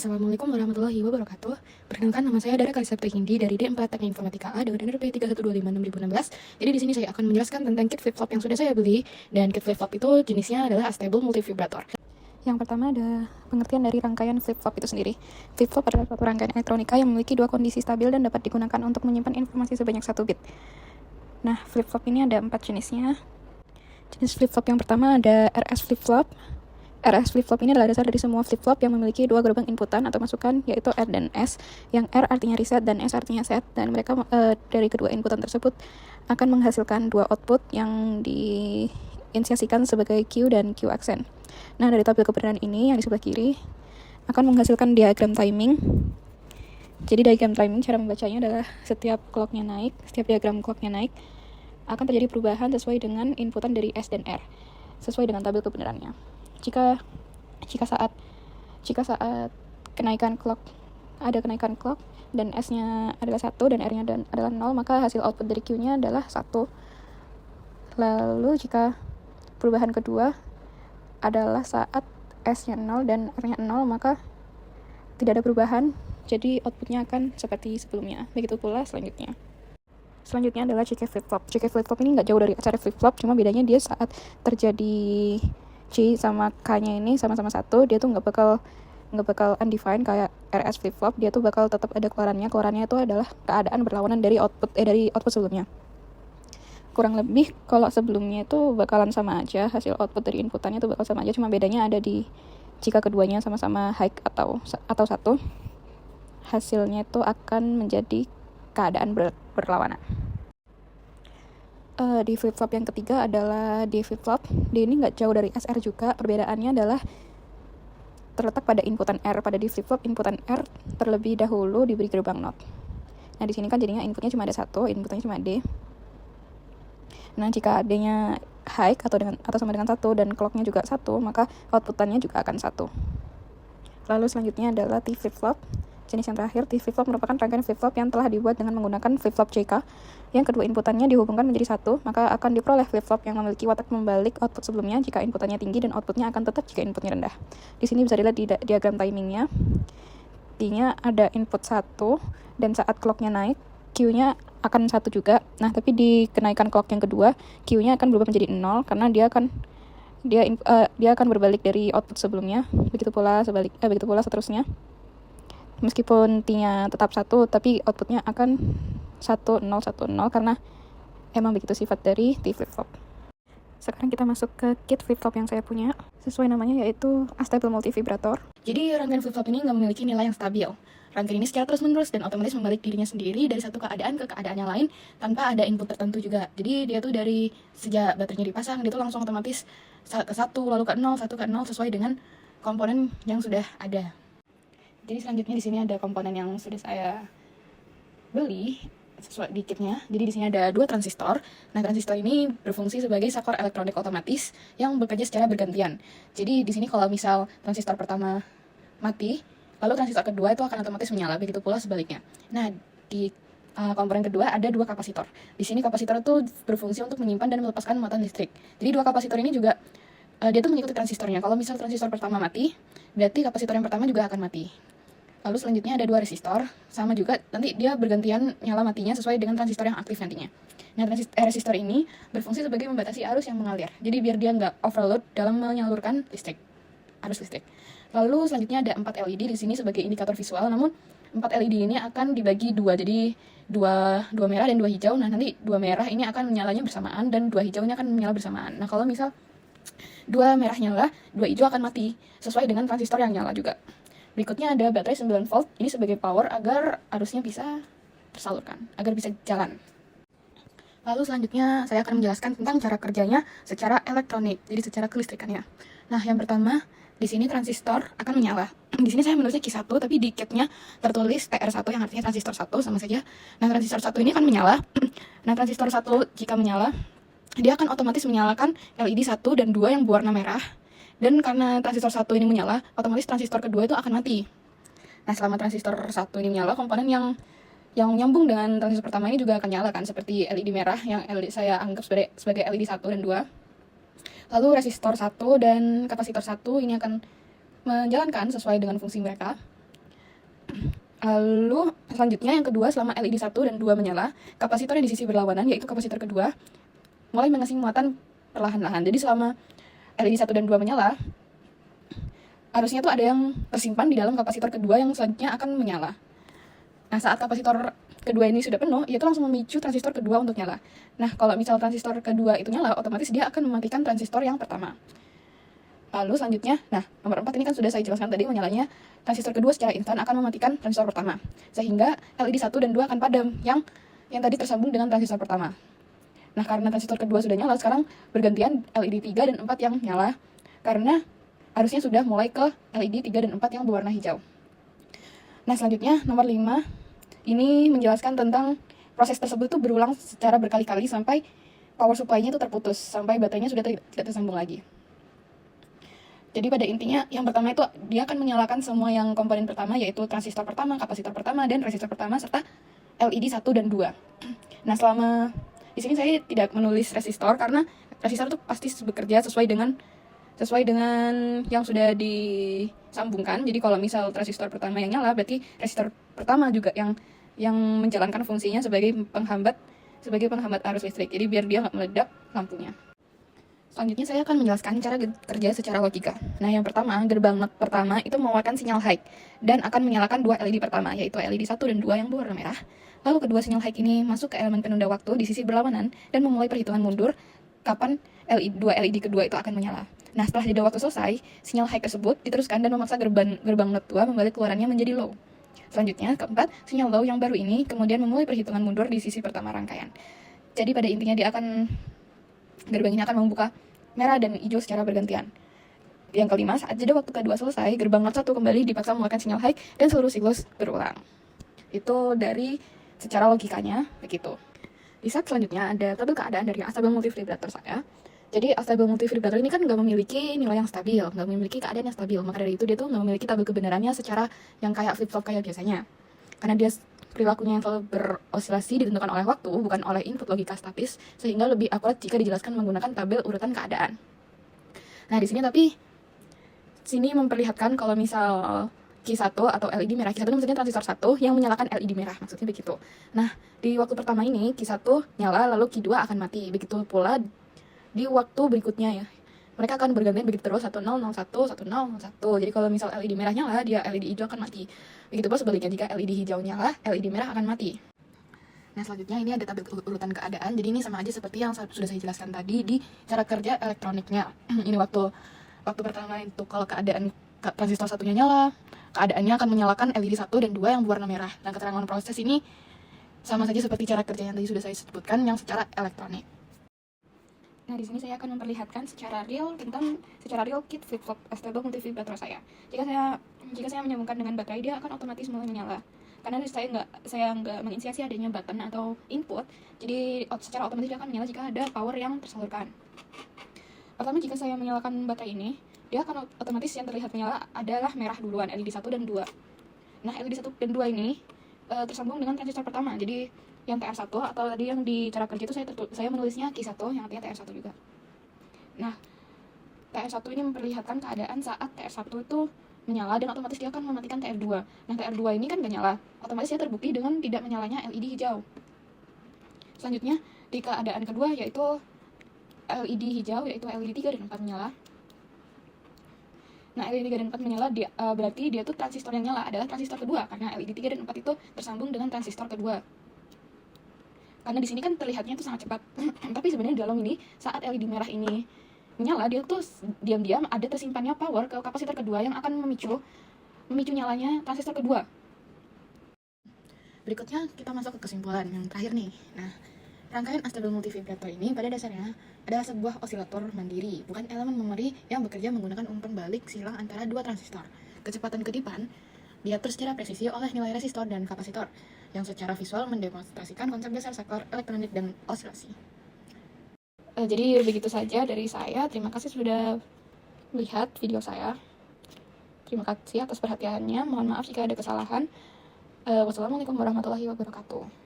Assalamualaikum warahmatullahi wabarakatuh. Perkenalkan, nama saya Dara Kalisa Hindi dari D4 Teknik Informatika A dengan NRP 3125/2016. Jadi di sini saya akan menjelaskan tentang kit flip-flop yang sudah saya beli, dan kit flip-flop itu jenisnya adalah Astable Multivibrator. Yang pertama ada pengertian dari rangkaian flip-flop itu sendiri. Flip-flop adalah suatu rangkaian elektronika yang memiliki dua kondisi stabil dan dapat digunakan untuk menyimpan informasi sebanyak 1 bit. Nah, flip-flop ini ada 4 jenisnya. Jenis flip-flop yang pertama ada RS flip-flop. RS flip-flop ini adalah dasar dari semua flip-flop yang memiliki dua gerbang inputan atau masukan, yaitu R dan S, yang R artinya reset dan S artinya set, dan mereka dari kedua inputan tersebut akan menghasilkan dua output yang diinisiasikan sebagai Q dan Q accent. Nah, dari tabel kebenaran ini yang di sebelah kiri akan menghasilkan diagram timing. Jadi diagram timing, cara membacanya adalah setiap diagram clocknya naik, akan terjadi perubahan sesuai dengan inputan dari S dan R, sesuai dengan tabel kebenarannya. Jika saat kenaikan clock dan S-nya adalah 1 dan R-nya adalah 0, maka hasil output dari Q-nya adalah 1. Lalu jika perubahan kedua adalah saat S-nya 0 dan R-nya 0, maka tidak ada perubahan, jadi outputnya akan seperti sebelumnya. Begitu pula selanjutnya. Selanjutnya adalah CK flip-flop. CK flip-flop ini nggak jauh dari acara flip-flop, cuma bedanya dia saat terjadi C sama K-nya ini sama-sama 1, dia tuh nggak bakal undefined kayak RS flip-flop. Dia tuh bakal tetap ada keluarannya itu adalah keadaan berlawanan dari output sebelumnya. Kurang lebih kalau sebelumnya itu bakalan sama aja, hasil output dari inputannya tuh bakal sama aja, cuma bedanya ada di jika keduanya sama-sama high atau 1, hasilnya itu akan menjadi keadaan berlawanan. Di flip-flop yang ketiga adalah D flip-flop. D ini nggak jauh dari SR juga. Perbedaannya adalah terletak pada inputan R. Pada D flip-flop, inputan R terlebih dahulu diberi gerbang NOT. Nah, di sini kan jadinya inputnya cuma ada 1, inputannya cuma D. Nah, jika D-nya high atau sama dengan 1 dan clock-nya juga 1, maka outputannya juga akan 1. Lalu selanjutnya adalah T flip-flop. Jenis yang terakhir, T flip-flop merupakan rangkaian flip-flop yang telah dibuat dengan menggunakan flip-flop CK, yang kedua inputannya dihubungkan menjadi 1, maka akan diperoleh flip-flop yang memiliki watak membalik output sebelumnya jika inputannya tinggi, dan outputnya akan tetap jika inputnya rendah. Di sini bisa dilihat di diagram timingnya. T-nya ada input 1, dan saat clock-nya naik, Q-nya akan 1 juga. Nah, tapi di kenaikan clock yang kedua, Q-nya akan berubah menjadi 0, karena dia akan berbalik dari output sebelumnya. Begitu pula seterusnya. Meskipun T-nya tetap 1, tapi outputnya akan 1, 0, 1, 0, karena emang begitu sifat dari T flip-flop. Sekarang kita masuk ke kit flip-flop yang saya punya. Sesuai namanya, yaitu Astable Multivibrator. Jadi rangkaian flip-flop ini nggak memiliki nilai yang stabil. Rangkaian ini secara terus-menerus dan otomatis membalik dirinya sendiri dari satu keadaan ke keadaan yang lain tanpa ada input tertentu juga. Jadi dia tuh dari sejak baterainya dipasang, dia tuh langsung otomatis ke 1, lalu ke 0, 1 ke 0, sesuai dengan komponen yang sudah ada. Jadi selanjutnya di sini ada komponen yang sudah saya beli sesuai di kitnya. Jadi di sini ada 2 transistor. Nah, transistor ini berfungsi sebagai saklar elektronik otomatis yang bekerja secara bergantian. Jadi di sini kalau misal transistor pertama mati, lalu transistor kedua itu akan otomatis menyala, begitu pula sebaliknya. Nah, di komponen kedua ada 2 kapasitor. Di sini kapasitor itu berfungsi untuk menyimpan dan melepaskan muatan listrik. Jadi 2 kapasitor ini juga dia tuh mengikuti transistornya. Kalau misal transistor pertama mati, berarti kapasitor yang pertama juga akan mati. Lalu selanjutnya ada 2 resistor, sama juga nanti dia bergantian nyala matinya sesuai dengan transistor yang aktif nantinya. Nah, resistor ini berfungsi sebagai membatasi arus yang mengalir. Jadi biar dia nggak overload dalam menyalurkan arus listrik. Lalu selanjutnya ada 4 LED di sini sebagai indikator visual, namun 4 LED ini akan dibagi 2, jadi 2 merah dan 2 hijau. Nah, nanti 2 merah ini akan menyalanya bersamaan dan 2 hijaunya akan menyala bersamaan. Nah, kalau misal 2 merah nyala, 2 hijau akan mati, sesuai dengan transistor yang nyala juga. Berikutnya ada baterai 9 volt, ini sebagai power agar arusnya bisa tersalurkan, agar bisa jalan. Lalu selanjutnya saya akan menjelaskan tentang cara kerjanya secara elektronik, jadi secara kelistrikannya. Nah, yang pertama, di sini transistor akan menyala. Di sini saya menulisnya Q1, tapi di kitnya tertulis TR1 yang artinya transistor 1, sama saja. Nah, transistor 1 ini akan menyala. Nah, transistor 1 jika menyala, dia akan otomatis menyalakan LED 1 dan 2 yang berwarna merah. Dan karena transistor 1 ini menyala, otomatis transistor kedua itu akan mati. Nah, selama transistor 1 ini menyala, komponen yang nyambung dengan transistor pertama ini juga akan nyala kan, seperti LED merah yang saya anggap sebagai LED 1 dan 2. Lalu resistor 1 dan kapasitor 1 ini akan menjalankan sesuai dengan fungsi mereka. Lalu selanjutnya yang kedua, selama LED 1 dan 2 menyala, kapasitor yang di sisi berlawanan, yaitu kapasitor kedua, mulai mengasih muatan perlahan-lahan. Jadi selama LED 1 dan 2 menyala, harusnya tuh ada yang tersimpan di dalam kapasitor kedua yang selanjutnya akan menyala. Nah, saat kapasitor kedua ini sudah penuh, itu langsung memicu transistor kedua untuk nyala. Nah, kalau misal transistor kedua itu nyala, otomatis dia akan mematikan transistor yang pertama. Lalu selanjutnya, nah nomor 4 ini kan sudah saya jelaskan tadi, menyalanya transistor kedua secara instan akan mematikan transistor pertama. Sehingga LED 1 dan 2 akan padam, yang tadi tersambung dengan transistor pertama. Nah, karena transistor kedua sudah nyala, sekarang bergantian LED 3 dan 4 yang nyala, karena harusnya sudah mulai ke LED 3 dan 4 yang berwarna hijau. Nah, selanjutnya nomor 5, ini menjelaskan tentang proses tersebut itu berulang secara berkali-kali sampai power supply-nya itu terputus, sampai baterainya sudah tidak tersambung lagi. Jadi pada intinya yang pertama itu dia akan menyalakan semua yang komponen pertama, yaitu transistor pertama, kapasitor pertama, dan resistor pertama, serta LED 1 dan 2. Nah, selama di sini saya tidak menulis resistor karena resistor itu pasti bekerja sesuai dengan yang sudah disambungkan. Jadi kalau misal transistor pertama yang nyala, berarti resistor pertama juga yang menjalankan fungsinya sebagai penghambat arus listrik. Jadi biar dia nggak meledak lampunya. Selanjutnya saya akan menjelaskan cara kerja secara logika. Nah, yang pertama, gerbang NOT pertama itu mengeluarkan sinyal high dan akan menyalakan dua LED pertama, yaitu LED 1 dan 2 yang berwarna merah. Lalu kedua sinyal high ini masuk ke elemen penunda waktu di sisi berlawanan dan memulai perhitungan mundur kapan dua LED kedua itu akan menyala. Nah, setelah jeda waktu selesai, sinyal high tersebut diteruskan dan memaksa gerbang NOT 2 membalik keluarannya menjadi low. Selanjutnya, keempat, sinyal low yang baru ini kemudian memulai perhitungan mundur di sisi pertama rangkaian. Jadi pada intinya gerbang ini akan membuka merah dan hijau secara bergantian. Yang kelima, saat jeda waktu kedua selesai, gerbang NOT 1 kembali dipaksa mengeluarkan sinyal high dan seluruh siklus berulang. Itu dari secara logikanya begitu. Di saat selanjutnya ada tabel keadaan dari astable multivibrator saya. Jadi astable multivibrator ini kan nggak memiliki nilai yang stabil, nggak memiliki keadaan yang stabil. Maka dari itu dia tuh nggak memiliki tabel kebenarannya secara yang kayak flip-flop kayak biasanya. Karena dia perilakunya yang selalu berosilasi ditentukan oleh waktu, bukan oleh input logika statis, sehingga lebih akurat jika dijelaskan menggunakan tabel urutan keadaan. Nah, di sini memperlihatkan kalau misal Q1 atau LED merah, Q1 itu maksudnya transistor 1 yang menyalakan LED merah, maksudnya begitu. Nah, di waktu pertama ini Q1 nyala, lalu Q2 akan mati. Begitu pula di waktu berikutnya ya. Mereka akan bergantian begitu terus, 1001, 1001. Jadi kalau misal LED merah nyala, dia LED hijau akan mati. Begitu pula sebaliknya, jika LED hijau nyala, LED merah akan mati. Nah, selanjutnya ini ada tabel urutan keadaan. Jadi ini sama aja seperti yang sudah saya jelaskan tadi di cara kerja elektroniknya. Ini waktu pertama itu kalau keadaan transistor satunya nyala, keadaannya akan menyalakan LED 1 dan 2 yang berwarna merah. Nah, keterangan proses ini sama saja seperti cara kerja yang tadi sudah saya sebutkan yang secara elektronik. Nah, di sini saya akan memperlihatkan secara real kit flip-flop astable multivibrator saya. Jika saya menyambungkan dengan baterai, dia akan otomatis mulai menyala. Karena saya nggak menginisiasi adanya button atau input, jadi secara otomatis dia akan menyala jika ada power yang tersalurkan. Pertama, jika saya menyalakan baterai ini, dia akan otomatis yang terlihat menyala adalah merah duluan, LED 1 dan 2. Nah, LED 1 dan 2 ini tersambung dengan transistor pertama. Jadi yang TR1 atau tadi yang di cara kerja itu saya menulisnya Q1 yang artinya TR1 juga. Nah, TR1 ini memperlihatkan keadaan saat TR1 itu menyala dan otomatis dia akan mematikan TR2. Nah, TR2 ini kan gak nyala, otomatis dia terbukti dengan tidak menyalanya LED hijau. Selanjutnya, di keadaan kedua yaitu LED hijau, yaitu LED 3 dan 4 menyala. Nah, LED 3 dan 4 menyala, berarti dia tuh transistor yang nyala adalah transistor kedua, karena LED 3 dan 4 itu tersambung dengan transistor kedua. Karena di sini kan terlihatnya itu sangat cepat. Tapi sebenarnya di dalam ini, saat LED merah ini menyala, dia tuh diam-diam ada tersimpannya power ke kapasitor kedua yang akan memicu nyalanya transistor kedua. Berikutnya kita masuk ke kesimpulan yang terakhir nih. Nah, rangkaian astable multivibrator ini pada dasarnya adalah sebuah osilator mandiri, bukan elemen memori yang bekerja menggunakan umpan balik silang antara dua transistor. Kecepatan kedipan diatur secara presisi oleh nilai resistor dan kapasitor, yang secara visual mendemonstrasikan konsep dasar sektor elektronik dan osilasi. Jadi begitu saja dari saya. Terima kasih sudah melihat video saya. Terima kasih atas perhatiannya. Mohon maaf jika ada kesalahan. Wassalamualaikum warahmatullahi wabarakatuh.